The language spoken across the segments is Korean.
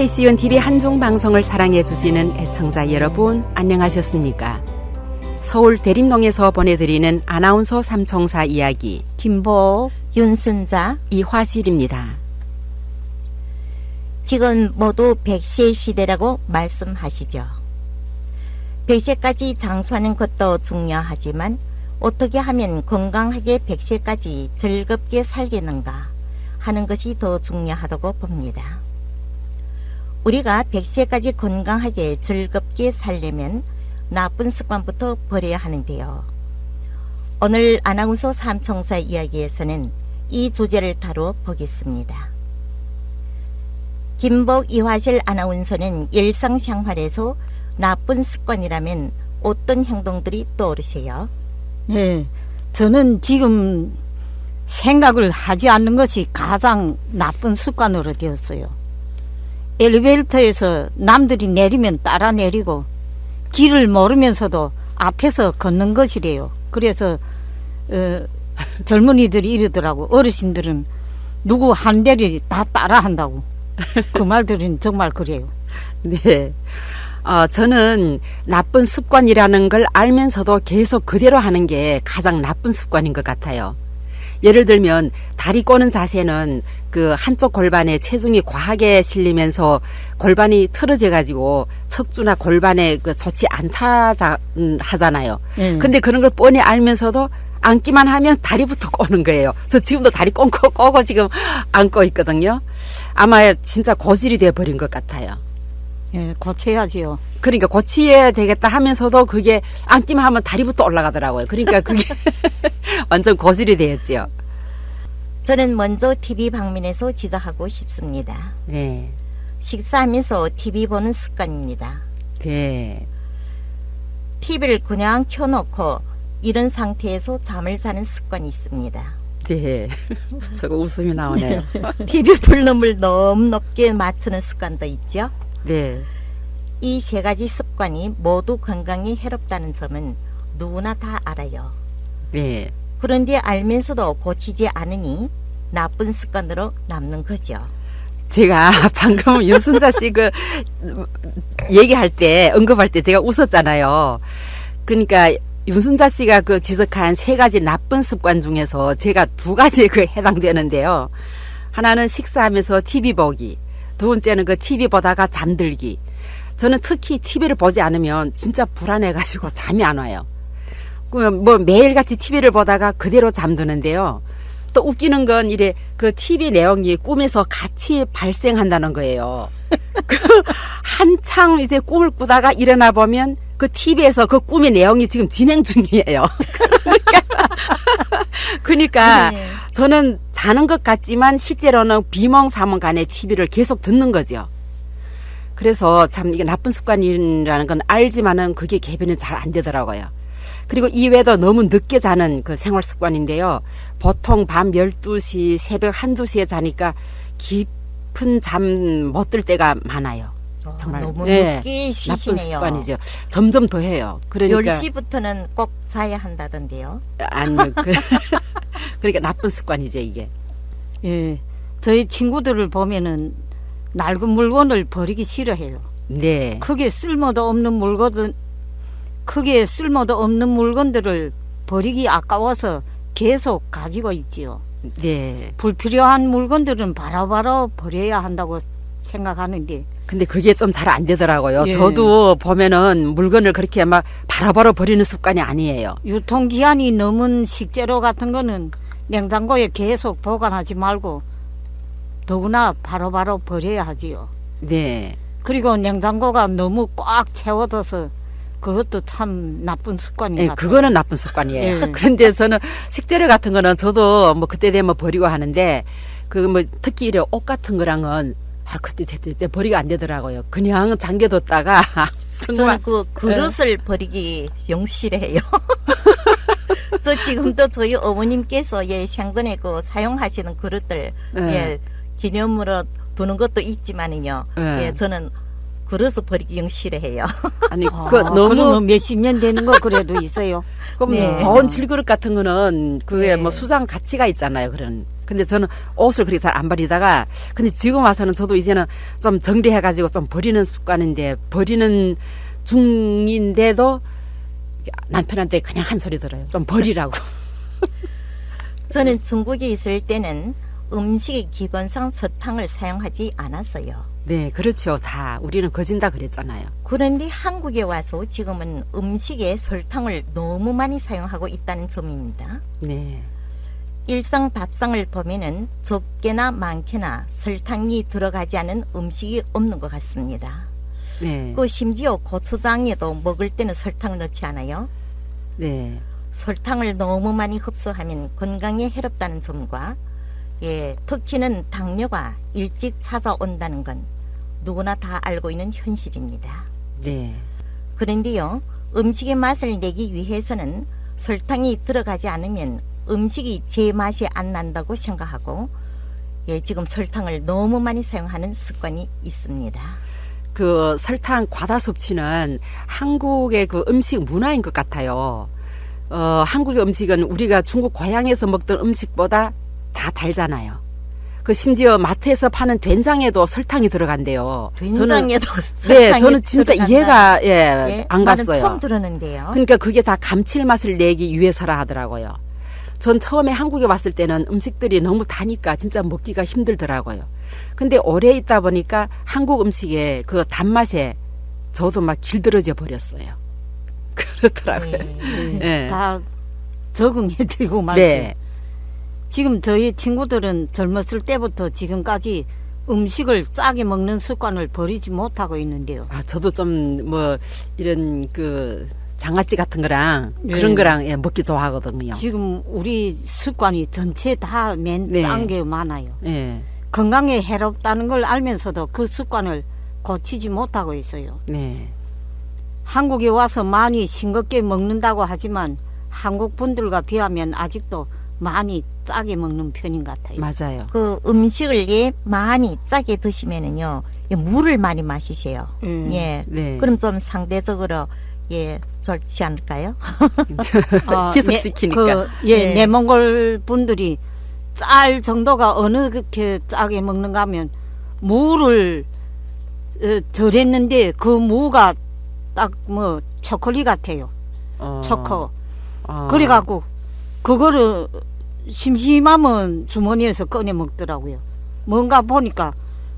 KCN TV 한중 방송을 사랑해 주시는 애청자 여러분, 안녕하셨습니까? 서울 대림동에서 보내드리는 아나운서 삼총사 이야기, 김복, 윤순자, 이화실입니다. 지금 모두 100세 시대라고 말씀하시죠. 100세까지 장수하는 것도 중요하지만 어떻게 하면 건강하게 100세까지 즐겁게 살겠는가 하는 것이 더 중요하다고 봅니다. 우리가 100세까지 건강하게 즐겁게 살려면 나쁜 습관부터 버려야 하는데요. 오늘 아나운서 삼총사 이야기에서는 이 주제를 다뤄 보겠습니다. 김복, 이화실 아나운서는 일상생활에서 나쁜 습관이라면 어떤 행동들이 떠오르세요? 네, 저는 지금 생각을 하지 않는 것이 가장 나쁜 습관으로 되었어요. 엘리베이터에서 남들이 내리면 따라 내리고 길을 모르면서도 앞에서 걷는 것이래요. 그래서 젊은이들이 이러더라고. 어르신들은 누구 한 대를 다 따라 한다고. 그 말들은 정말 그래요. 네. 저는 나쁜 습관이라는 걸 알면서도 계속 그대로 하는 게 가장 나쁜 습관인 것 같아요. 예를 들면 다리 꼬는 자세는 그 한쪽 골반에 체중이 과하게 실리면서 골반이 틀어져 가지고 척추나 골반에 그 좋지 않다 하잖아요. 근데 그런 걸 뻔히 알면서도 앉기만 하면 다리부터 꼬는 거예요. 저 지금도 다리 꼬고 지금 앉고 있거든요. 아마 진짜 고질이 돼버린 것 같아요. 예, 고쳐야지요. 그러니까 고쳐야 되겠다 하면서도 그게 앉기만 하면 다리부터 올라가더라고요. 그러니까 그게 완전 고질이 되었지요. 저는 먼저 TV 방면에서 지적하고 싶습니다. 네. 식사하면서 TV 보는 습관입니다. 네. TV를 그냥 켜놓고 이런 상태에서 잠을 자는 습관이 있습니다. 네. 저거 웃음이 나오네요. TV 볼륨을 너무 높게 맞추는 습관도 있죠. 네. 이 세 가지 습관이 모두 건강에 해롭다는 점은 누구나 다 알아요. 네. 그런데 알면서도 고치지 않으니 나쁜 습관으로 남는 거죠. 제가 방금 윤순자 씨 그 얘기할 때, 언급할 때 제가 웃었잖아요. 그러니까 윤순자 씨가 그 지적한 세 가지 나쁜 습관 중에서 제가 두 가지에 그 해당되는데요. 하나는 식사하면서 TV 보기. 두 번째는 그 TV 보다가 잠들기. 저는 특히 TV를 보지 않으면 진짜 불안해가지고 잠이 안 와요. 뭐 매일같이 TV를 보다가 그대로 잠드는데요. 또 웃기는 건 이래 그 TV 내용이 꿈에서 같이 발생한다는 거예요. 그 한창 이제 꿈을 꾸다가 일어나 보면 그 TV에서 그 꿈의 내용이 지금 진행 중이에요. 그러니까 네. 저는 자는 것 같지만 실제로는 비몽사몽간에 TV를 계속 듣는 거죠. 그래서 참 이게 나쁜 습관이라는 건 알지만은 그게 개변이 잘 안 되더라고요. 그리고 이외에도 너무 늦게 자는 그 생활 습관인데요. 보통 밤 12시, 새벽 1~2시에 자니까 깊은 잠 못 들 때가 많아요. 정말 너무 네, 늦게 쉬시네요. 나쁜 습관이죠. 점점 더 해요. 그러니까 10시부터는 꼭 자야 한다던데요. 아니요. 그러니까 나쁜 습관이죠, 이게. 예, 저희 친구들을 보면은 낡은 물건을 버리기 싫어해요. 네. 크게 쓸모도 없는 물건들을 버리기 아까워서 계속 가지고 있지요. 네. 불필요한 물건들은 바로바로 버려야 한다고 생각하는데. 근데 그게 좀 잘 안 되더라고요. 예. 저도 보면은 물건을 그렇게 막 바로바로 버리는 습관이 아니에요. 유통기한이 넘은 식재료 같은 거는 냉장고에 계속 보관하지 말고 더구나 바로바로 버려야 하지요. 네. 그리고 냉장고가 너무 꽉 채워져서 그것도 참 나쁜 습관인 것 네, 같아요. 그거는 나쁜 습관이에요. 예. 그런데 저는 식재료 같은 거는 저도 뭐 그때 되면 버리고 하는데 그 뭐 특히 이래 옷 같은 거랑은 그때 제때 버리가 안 되더라고요. 그냥 잠겨뒀다가 정말 저는 그 그릇을 버리기 영실해요. 저 지금도 저희 어머님께서 생전에 그 사용하시는 그릇들 기념으로 두는 것도 있지만은요. 저는 그릇을 버리기 영실해요. 아니 너무 그러면 몇십 년 되는 거 그래도 있어요. 그럼 네. 좋은 질그릇 같은 거는 그게 뭐 수상 가치가 있잖아요. 근데 저는 옷을 그렇게 잘 안 버리다가 근데 지금 와서는 저도 이제는 좀 정리해가지고 좀 버리는 습관인데 버리는 중인데도 남편한테 그냥 한 소리 들어요. 좀 버리라고. 저는 중국에 있을 때는 음식의 기본상 설탕을 사용하지 않았어요. 네, 그렇죠. 다 우리는 거진다 그랬잖아요. 그런데 한국에 와서 지금은 음식에 설탕을 너무 많이 사용하고 있다는 점입니다. 네, 일상 밥상을 보면은 적게나 많게나 설탕이 들어가지 않은 음식이 없는 것 같습니다. 네, 그 심지어 고추장에도 먹을 때는 설탕을 넣지 않아요. 네, 설탕을 너무 많이 흡수하면 건강에 해롭다는 점과 특히는 당뇨가 일찍 찾아온다는 건 누구나 다 알고 있는 현실입니다. 네, 그런데요, 음식의 맛을 내기 위해서는 설탕이 들어가지 않으면 음식이 제 맛이 안 난다고 생각하고 지금 설탕을 너무 많이 사용하는 습관이 있습니다. 그 설탕 과다 섭취는 한국의 그 음식 문화인 것 같아요. 한국의 음식은 우리가 중국 고향에서 먹던 음식보다 다 달잖아요. 그 심지어 마트에서 파는 된장에도 설탕이 들어간대요. 된장에도 네, 설탕이 저는 진짜 들어간다는- 이해가 안 말은 갔어요. 처음 들었는데요. 그러니까 그게 다 감칠맛을 내기 위해서라 하더라고요. 전 처음에 한국에 왔을 때는 음식들이 너무 다니까 진짜 먹기가 힘들더라고요. 근데 오래 있다 보니까 한국 음식의 그 단맛에 저도 막 길들어져 버렸어요. 그렇더라고요. 네. 네. 다 적응해 되고 말지. 네. 지금 저희 친구들은 젊었을 때부터 지금까지 음식을 짜게 먹는 습관을 버리지 못하고 있는데요. 아, 저도 좀 뭐 이런 그 장아찌 같은 거랑 네. 그런 거랑 먹기 좋아하거든요. 지금 우리 습관이 전체 다 맨 네. 짠 게 많아요. 네. 건강에 해롭다는 걸 알면서도 그 습관을 고치지 못하고 있어요. 네. 한국에 와서 많이 싱겁게 먹는다고 하지만 한국 분들과 비하면 아직도 많이 짜게 먹는 편인 것 같아요. 네. 맞아요. 그 음식을 많이 짜게 드시면은요, 물을 많이 마시세요. 예. 네. 그럼 좀 상대적으로 좋지 않을까요? 희석시키니까. 네. 내몽골 분들이 짤 정도가 어느 그렇게 짜게 먹는가 하면 무를 덜했는데 그 무가 딱 뭐 초콜릿 같아요. 초코. 그래갖고 그거를 심심하면 주머니에서 꺼내 먹더라고요. 뭔가 보니까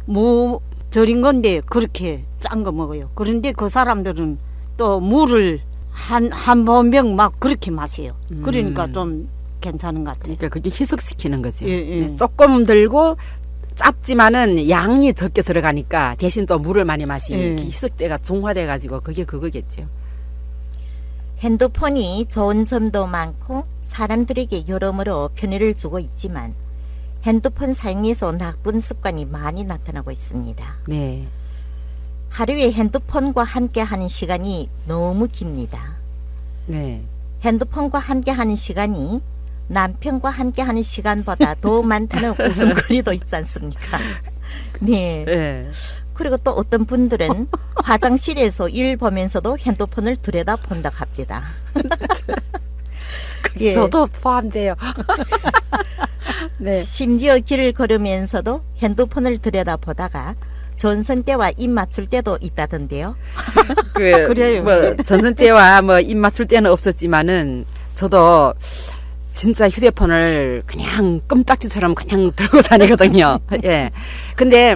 무 절인 건데 그렇게 짠 거 먹어요. 그런데 그 사람들은 또 물을 한 번병 막 그렇게 마셔요. 그러니까 좀 괜찮은 것 같아요. 그러니까 그게 희석시키는 거죠. 예, 예. 네, 조금 들고 짭지만은 양이 적게 들어가니까 대신 또 물을 많이 마시니 예. 희석대가 중화돼 가지고 그게 그거겠죠. 핸드폰이 좋은 점도 많고 사람들에게 여러모로 편의를 주고 있지만 핸드폰 사용에서 나쁜 습관이 많이 나타나고 있습니다. 네. 하루에 핸드폰과 함께 하는 시간이 너무 깁니다. 네. 핸드폰과 함께 하는 시간이 남편과 함께 하는 시간보다 더 많다는 웃음거리도 있지 않습니까? 네. 네. 그리고 또 어떤 분들은 화장실에서 일 보면서도 핸드폰을 들여다 본다고 합니다. 예. 저도 포함돼요. 네. 심지어 길을 걸으면서도 핸드폰을 들여다 보다가 전선 때와 입 맞출 때도 있다던데요. 그래요. 뭐 전선 때와 뭐 입 맞출 때는 없었지만은 저도 진짜 휴대폰을 그냥 껌딱지처럼 그냥 들고 다니거든요. 예. 근데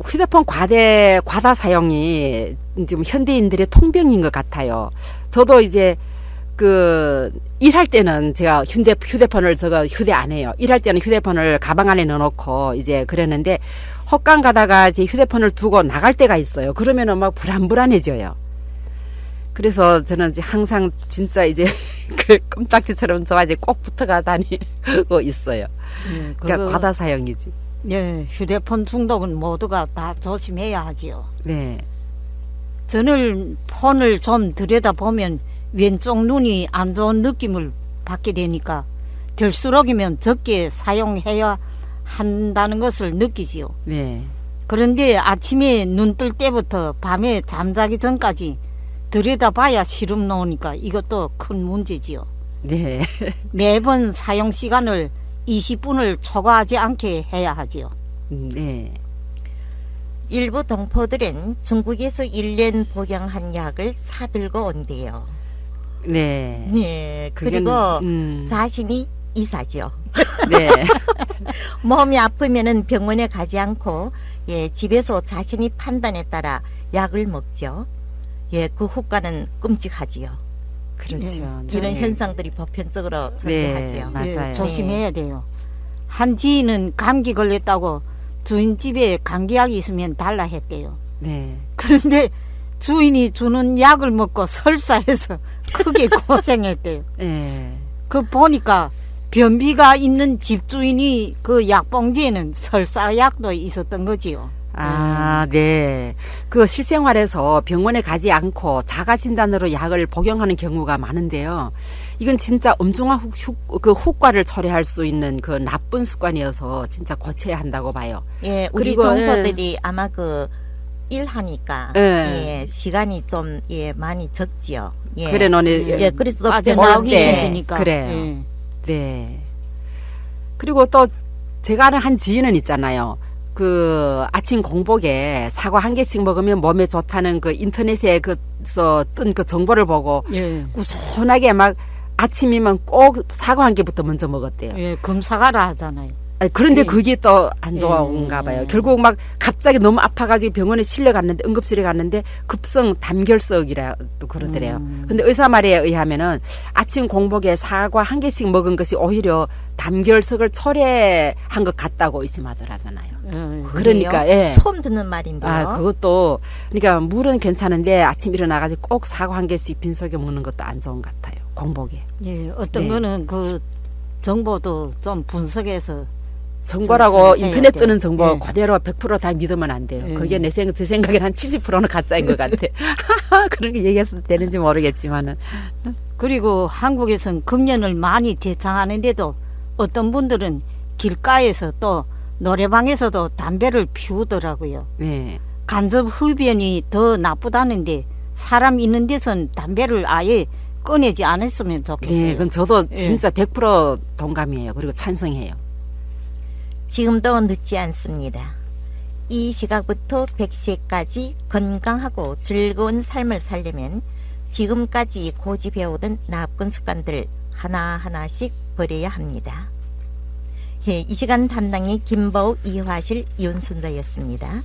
휴대폰 과다 사용이 지금 현대인들의 통병인 것 같아요. 저도 이제 일할 때는 제가 휴대폰을 휴대 안 해요. 일할 때는 휴대폰을 가방 안에 넣어놓고 이제 그랬는데 헛간 가다가 이제 휴대폰을 두고 나갈 때가 있어요. 그러면은 막 불안해져요. 그래서 저는 이제 항상 진짜 이제 그 껌딱지처럼 저 이제 꼭 붙어가 다니고 있어요. 그러니까 과다 사용이지. 네, 휴대폰 중독은 모두가 다 조심해야 하지요. 네. 저는 폰을 좀 들여다보면 왼쪽 눈이 안 좋은 느낌을 받게 되니까 될수록이면 적게 사용해야 한다는 것을 느끼지요. 네. 그런데 아침에 눈 뜰 때부터 밤에 잠자기 전까지 들여다봐야 시름 놓으니까 이것도 큰 문제지요. 네. 매번 사용 시간을 20분을 초과하지 않게 해야 하지요. 네. 일부 동포들은 중국에서 1년 복용한 약을 사들고 온대요. 네. 네. 그게는, 그리고 자신이 이사죠. 네. 몸이 아프면은 병원에 가지 않고 예, 집에서 자신이 판단에 따라 약을 먹죠. 예, 그 후과는 끔찍하지요. 그렇죠. 이런 네. 현상들이 보편적으로 존재하지요. 네, 맞아요. 조심해야 돼요. 한 지인은 감기 걸렸다고 주인 집에 감기약이 있으면 달라 했대요. 네. 그런데 주인이 주는 약을 먹고 설사해서 크게 고생했대요. 네. 그 보니까 변비가 있는 집주인이 그 약봉지에는 설사약도 있었던 거지요. 아, 네. 그 실생활에서 병원에 가지 않고 자가 진단으로 약을 복용하는 경우가 많은데요. 이건 진짜 엄중한 그 후과를 초래할 수 있는 그 나쁜 습관이어서 진짜 고쳐야 한다고 봐요. 예, 우리 그리고, 동포들이 아마 그 일하니까 예. 예, 시간이 좀 예, 많이 적지요. 예. 그래, 너네. 예, 그래서 빠져나오기 때 힘드니까. 그래요. 예. 네. 그리고 또 제가 아는 한 지인은 있잖아요. 그 아침 공복에 사과 한 개씩 먹으면 몸에 좋다는 그 인터넷에 그서 뜬 그 정보를 보고 예. 꾸준하게 막 아침이면 꼭 사과 한 개부터 먼저 먹었대요. 예, 검사가라 하잖아요. 아니, 그런데 예. 그게 또 안 좋은가 봐요. 결국 막 갑자기 너무 아파가지고 병원에 실려 갔는데 응급실에 갔는데 급성 담결석이라 또 그러더래요. 근데 의사 말에 의하면은 아침 공복에 사과 한 개씩 먹은 것이 오히려 담결석을 초래한 것 같다고 의심하더라잖아요. 예. 그러니까 예. 처음 듣는 말인데요. 아, 그것도 그러니까 물은 괜찮은데 아침 일어나가지고 꼭 사과 한 개씩 빈속에 먹는 것도 안 좋은 것 같아요. 공복에. 예, 어떤 네. 거는 그 정보도 좀 분석해서 정보라고 해야 인터넷 돼요. 뜨는 정보 예. 그대로 100%다 믿으면 안 돼요. 예. 그게 제 생각에는 한 70%는 가짜인 것 같아. 그런 게 얘기해서 되는지 모르겠지만은. 그리고 한국에서는 금연을 많이 대창하는데도 어떤 분들은 길가에서 또 노래방에서도 담배를 피우더라고요. 네. 간접 흡연이 더 나쁘다는데 사람 있는 데선 담배를 아예 꺼내지 않았으면 좋겠어요. 네, 그건 저도 예. 진짜 100% 동감이에요. 그리고 찬성해요. 지금도 늦지 않습니다. 이 시각부터 100세까지 건강하고 즐거운 삶을 살려면 지금까지 고집해오던 나쁜 습관들 하나하나씩 버려야 합니다. 예, 이 시간 담당이 김보우, 이화실, 윤순자였습니다.